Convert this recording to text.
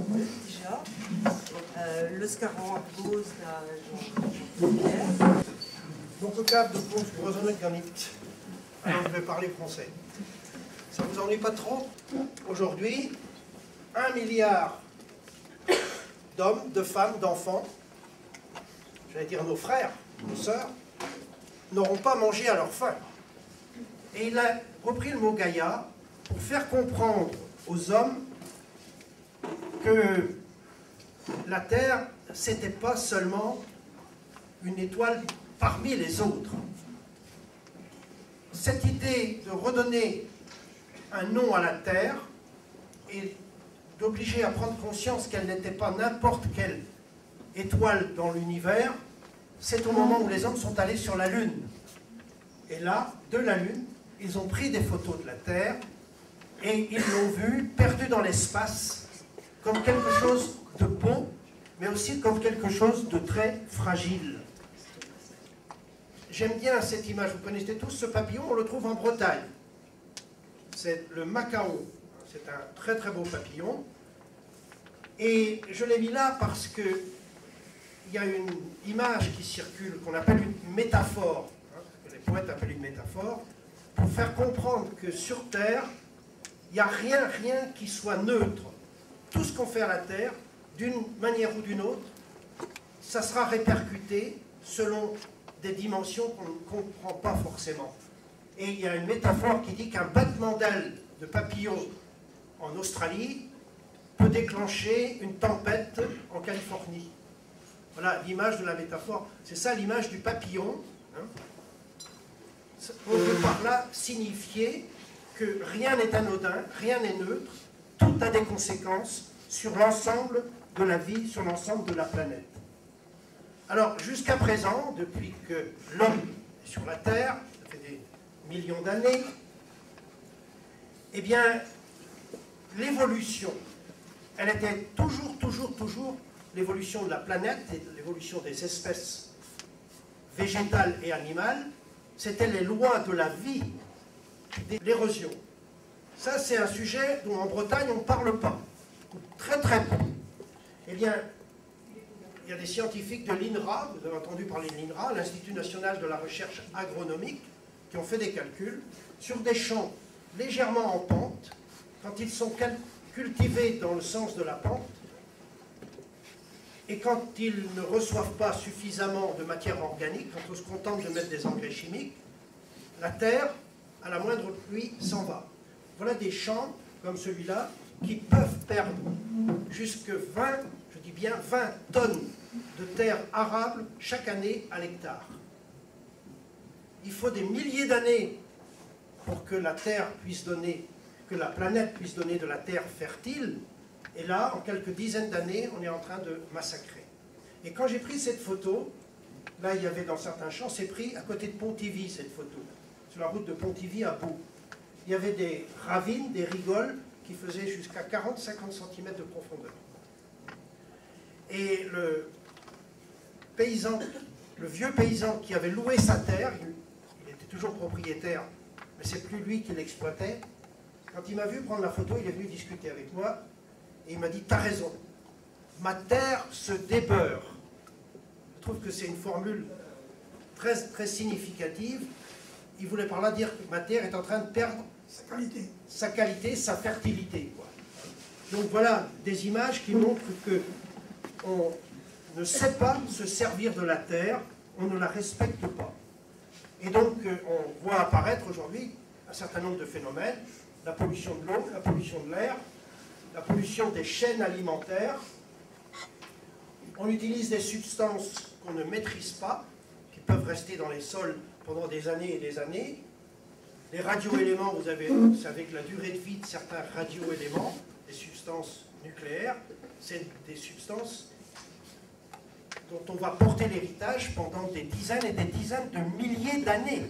déjà. Le scarron à cause de Donc au Cap de Pont, je vous raisonne ganit. Alors je vais parler français. Ça vous ennuie pas trop? Aujourd'hui, 1 milliard d'hommes, de femmes, d'enfants, j'allais dire nos frères, nos sœurs, n'auront pas mangé à leur faim. Et il a repris le mot Gaïa pour faire comprendre aux hommes que la Terre, c'était pas seulement une étoile parmi les autres. Cette idée de redonner un nom à la Terre et d'obliger à prendre conscience qu'elle n'était pas n'importe quelle étoile dans l'univers, c'est au moment où les hommes sont allés sur la Lune. Et là, de la Lune, ils ont pris des photos de la Terre et ils l'ont vue perdue dans l'espace comme quelque chose de beau, mais aussi comme quelque chose de très fragile. J'aime bien cette image, vous connaissez tous ce papillon, on le trouve en Bretagne. C'est le macao, c'est un très très beau papillon. Et je l'ai mis là parce que il y a une image qui circule, qu'on appelle une métaphore, que les poètes appellent une métaphore, pour faire comprendre que sur Terre, il n'y a rien qui soit neutre. Tout ce qu'on fait à la Terre, d'une manière ou d'une autre, ça sera répercuté selon des dimensions qu'on ne comprend pas forcément. Et il y a une métaphore qui dit qu'un battement d'aile de papillon en Australie peut déclencher une tempête en Californie. Voilà l'image de la métaphore. C'est ça l'image du papillon. On peut par là signifier que rien n'est anodin, rien n'est neutre, tout a des conséquences sur l'ensemble de la vie, sur l'ensemble de la planète. Alors, jusqu'à présent, depuis que l'homme est sur la Terre, ça fait des millions d'années, eh bien, l'évolution, elle était toujours l'évolution de la planète et l'évolution des espèces végétales et animales, c'était les lois de la vie, l'érosion. Ça, c'est un sujet dont en Bretagne, on ne parle pas, très très peu. Eh bien, il y a des scientifiques de l'INRA, vous avez entendu parler de l'INRA, l'Institut national de la recherche agronomique, qui ont fait des calculs sur des champs légèrement en pente, quand ils sont cultivés dans le sens de la pente, et quand ils ne reçoivent pas suffisamment de matière organique, quand on se contente de mettre des engrais chimiques, la terre, à la moindre pluie, s'en va. Voilà des champs comme celui-là qui peuvent perdre jusque 20, je dis bien 20 tonnes de terre arable chaque année à l'hectare. Il faut des milliers d'années pour que la terre puisse donner, que la planète puisse donner de la terre fertile. Et là, en quelques dizaines d'années, on est en train de massacrer. Et quand j'ai pris cette photo, là, il y avait dans certains champs, c'est pris à côté de Pontivy, cette photo, sur la route de Pontivy à Pau. Il y avait des ravines, des rigoles, qui faisaient jusqu'à 40-50 cm de profondeur. Et le paysan, le vieux paysan qui avait loué sa terre, il était toujours propriétaire, mais c'est plus lui qui l'exploitait, quand il m'a vu prendre la photo, il est venu discuter avec moi, et il m'a dit, t'as raison, ma terre se débeure. Je trouve que c'est une formule très, très significative. Il voulait par là dire que ma terre est en train de perdre sa qualité, sa fertilité, quoi. Donc voilà des images qui montrent qu'on ne sait pas se servir de la terre, on ne la respecte pas. Et donc on voit apparaître aujourd'hui un certain nombre de phénomènes, la pollution de l'eau, la pollution de l'air, la pollution des chaînes alimentaires. On utilise des substances qu'on ne maîtrise pas, qui peuvent rester dans les sols pendant des années et des années. Les radioéléments, vous savez que la durée de vie de certains radioéléments, des substances nucléaires, c'est des substances dont on va porter l'héritage pendant des dizaines et des dizaines de milliers d'années.